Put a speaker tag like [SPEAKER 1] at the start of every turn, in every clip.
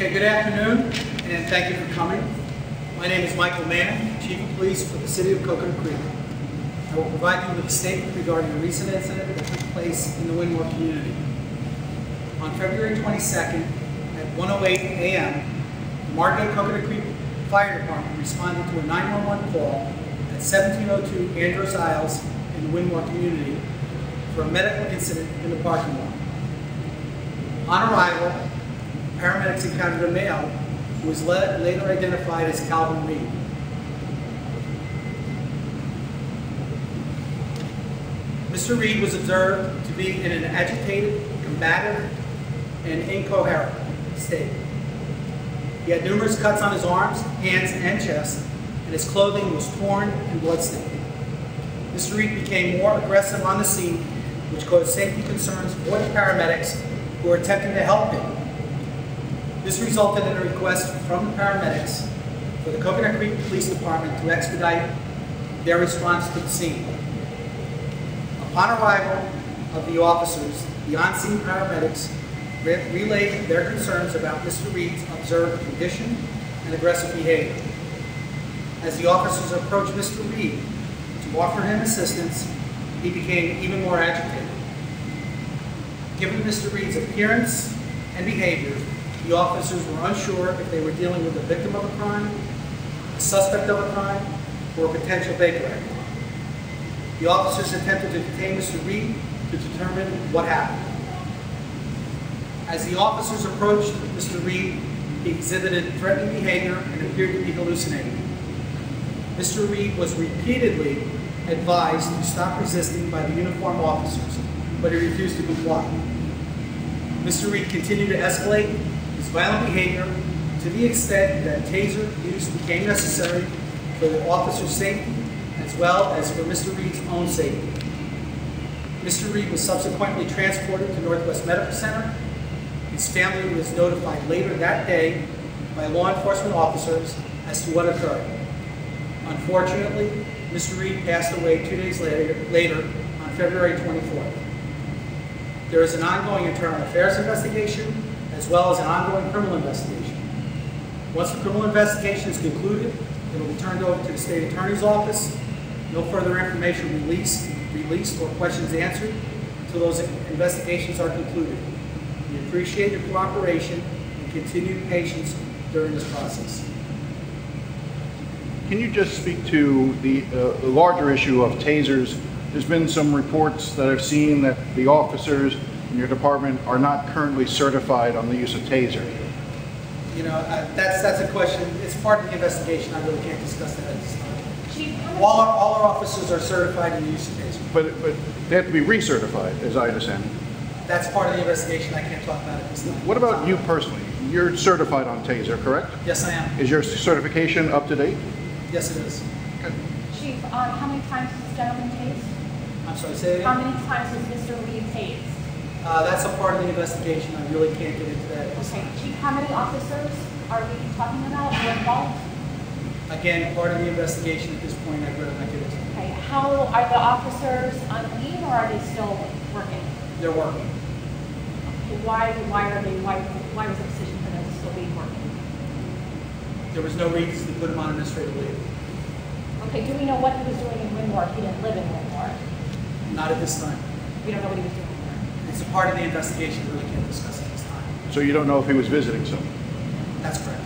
[SPEAKER 1] Okay, good afternoon, and thank you for coming. My name is Michael Mann, Chief of Police for the City of Coconut Creek. I will provide you with a statement regarding a recent incident that took place in the Winmore community. On February 22nd at 1:08 a.m., the Margate Coconut Creek Fire Department responded to a 911 call at 1702 Andros Isles in the Winmore community for a medical incident in the parking lot. On arrival, paramedics encountered a male who was later identified as Calvin Reed. Mr. Reed was observed to be in an agitated, combative, and incoherent state. He had numerous cuts on his arms, hands, and chest, and his clothing was torn and bloodstained. Mr. Reed became more aggressive on the scene, which caused safety concerns for the paramedics who were attempting to help him. This resulted in a request from the paramedics for the Coconut Creek Police Department to expedite their response to the scene. Upon arrival of the officers, the on-scene paramedics relayed their concerns about Mr. Reed's observed condition and aggressive behavior. As the officers approached Mr. Reed to offer him assistance, he became even more agitated. Given Mr. Reed's appearance and behavior, the officers were unsure if they were dealing with a victim of a crime, a suspect of a crime, or a potential Baker Act. The officers attempted to detain Mr. Reed to determine what happened. As the officers approached Mr. Reed, he exhibited threatening behavior and appeared to be hallucinating. Mr. Reed was repeatedly advised to stop resisting by the uniformed officers, but he refused to comply. Mr. Reed continued to escalate his violent behavior to the extent that Taser use became necessary for the officer's safety as well as for Mr. Reed's own safety. Mr. Reed was subsequently transported to Northwest Medical Center. His family was notified later that day by law enforcement officers as to what occurred. Unfortunately, Mr. Reed passed away 2 days later on February 24th. There is an ongoing internal affairs investigation as well as an ongoing criminal investigation. Once the criminal investigation is concluded, it will be turned over to the state attorney's office. No further information released or questions answered until those investigations are concluded. We appreciate your cooperation and continued patience during this process.
[SPEAKER 2] Can you just speak to the larger issue of tasers? There's been some reports that I've seen that the officers in your department are not currently certified on the use of taser.
[SPEAKER 1] You know, that's a question. It's part of the investigation. I really can't discuss that at this time. All our officers are certified in the use of taser.
[SPEAKER 2] But they have to be recertified, as I understand.
[SPEAKER 1] That's part of the investigation. I can't talk about it this time.
[SPEAKER 2] What about you personally? You're certified on taser, correct?
[SPEAKER 1] Yes, I am.
[SPEAKER 2] Is your certification up to date?
[SPEAKER 1] Yes, it is.
[SPEAKER 2] Okay.
[SPEAKER 3] Chief, how many times has this gentleman tased?
[SPEAKER 1] I'm sorry, say it again?
[SPEAKER 3] How many times has Mr. Reed tased?
[SPEAKER 1] That's a part of the investigation. I really can't get into that.
[SPEAKER 3] Okay, Chief, how many officers are we talking about who are involved?
[SPEAKER 1] Again, part of the investigation at this point, I'd rather not get into.
[SPEAKER 3] Okay, how are the officers on leave or are they still working?
[SPEAKER 1] They're working.
[SPEAKER 3] Okay, why was the decision for them to still be working?
[SPEAKER 1] There was no reason to put them on administrative leave.
[SPEAKER 3] Okay, do we know what he was doing in Winmore if he didn't live in Winmore?
[SPEAKER 1] Not at this time.
[SPEAKER 3] We don't know what he was doing there.
[SPEAKER 1] It's a part of the investigation. We really can't discuss it at this time.
[SPEAKER 2] So you don't know if he was visiting someone?
[SPEAKER 1] That's correct.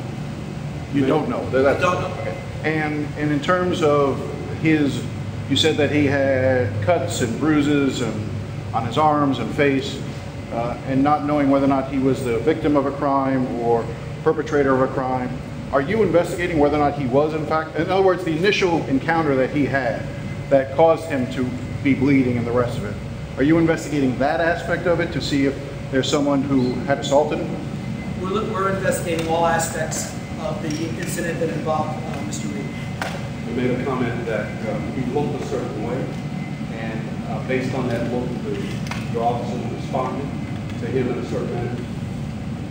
[SPEAKER 2] You don't know?
[SPEAKER 1] I don't know.
[SPEAKER 2] Okay. And in terms of his, you said that he had cuts and bruises on his arms and face, and not knowing whether or not he was the victim of a crime or perpetrator of a crime. Are you investigating whether or not he was in fact, in other words, the initial encounter that he had that caused him to be bleeding and the rest of it? Are you investigating that aspect of it to see if there's someone who had assaulted him?
[SPEAKER 1] We're investigating all aspects of the incident that involved Mr. Reed.
[SPEAKER 4] You made a comment that he looked a certain way, and based on that look, the officers responded to him in a certain manner.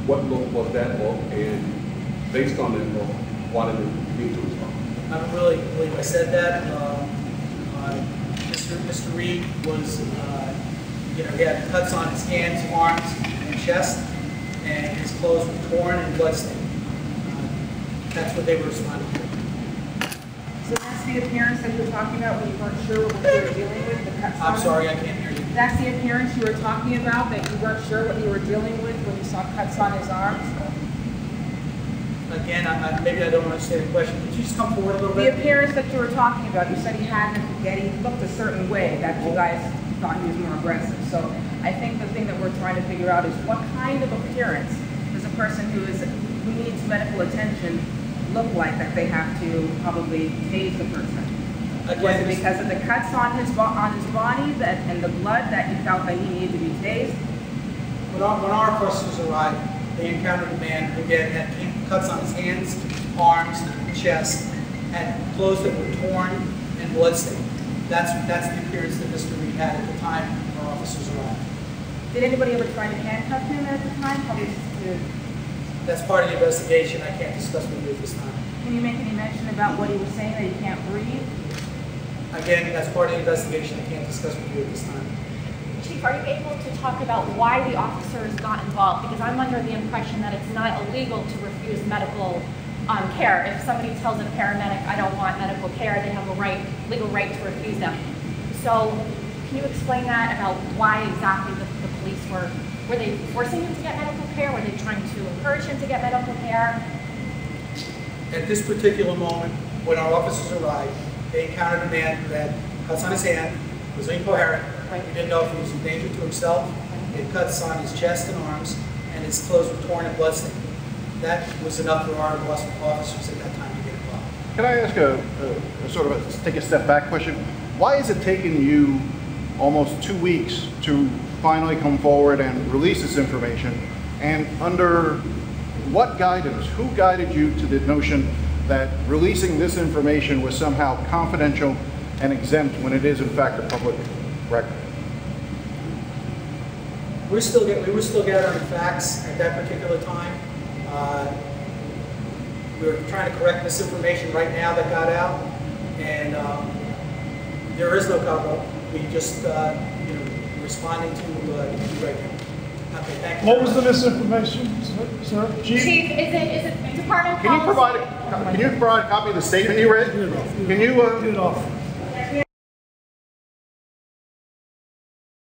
[SPEAKER 4] What look was that look, and based on that look, why did it need to respond?
[SPEAKER 1] I don't really believe I said that. Mr. Reed was, he had cuts on his hands, arms, and chest, and his clothes were torn and bloodstained. That's what they were responding to.
[SPEAKER 5] So that's the appearance that you were talking about when you weren't sure what you were dealing with, the cuts on
[SPEAKER 1] I'm
[SPEAKER 5] him?
[SPEAKER 1] sorry, I can't hear you.
[SPEAKER 5] That's the appearance you were talking about, that you weren't sure what you were dealing with when you saw cuts on his arms?
[SPEAKER 1] Again, maybe I don't understand the question. Could you just come forward a little
[SPEAKER 5] The
[SPEAKER 1] bit?
[SPEAKER 5] appearance that you were talking about, you said he looked a certain way, that you guys thought he was more aggressive. So I think the thing that we're trying to figure out is what kind of appearance does a person who needs medical attention look like that they have to probably tase the person? Was it because of the cuts on his body and the blood that you felt that he needed to be tased?
[SPEAKER 1] When our officers arrived, they encountered a man who again had cuts on his hands, arms, chest, had clothes that were torn and bloodstained. That's the appearance that Mr. Reed had at the time our officers arrived.
[SPEAKER 5] Did anybody ever try to handcuff him at the time? Probably
[SPEAKER 1] That's part of the investigation. I can't discuss with you at this time.
[SPEAKER 5] Can you make any mention about what he was saying, that he can't breathe?
[SPEAKER 1] Again, that's part of the investigation. I can't discuss with you at this time.
[SPEAKER 3] Chief, are you able to talk about why the officers got involved? Because I'm under the impression that it's not illegal to refuse medical care. If somebody tells a paramedic, I don't want medical care, they have a legal right to refuse them. So can you explain that about why exactly the police were they forcing him to get medical care? Were they trying to encourage him to get medical care?
[SPEAKER 1] At this particular moment, when our officers arrived, they encountered a man who had cuts on his hand, was incoherent.
[SPEAKER 3] Right.
[SPEAKER 1] We didn't know if he was in danger to himself. He had cuts on his chest and arms, and his clothes were torn and bloodstained. That was enough for our officers at that time to get involved.
[SPEAKER 2] Can I ask a sort of take a step back question? Why is it taking you almost 2 weeks to finally come forward and release this information? And under what guidance, who guided you to the notion that releasing this information was somehow confidential and exempt when it is in fact a public record?
[SPEAKER 1] We were still gathering facts at that particular time. We were trying to correct misinformation right now that got out, and there is no cover. We just, responding to you right now. Okay, thank you.
[SPEAKER 6] What was the misinformation, sir?
[SPEAKER 3] Chief, is it department
[SPEAKER 2] Can you
[SPEAKER 3] policy?
[SPEAKER 2] provide a copy of the statement you read? Can you
[SPEAKER 6] Get it off.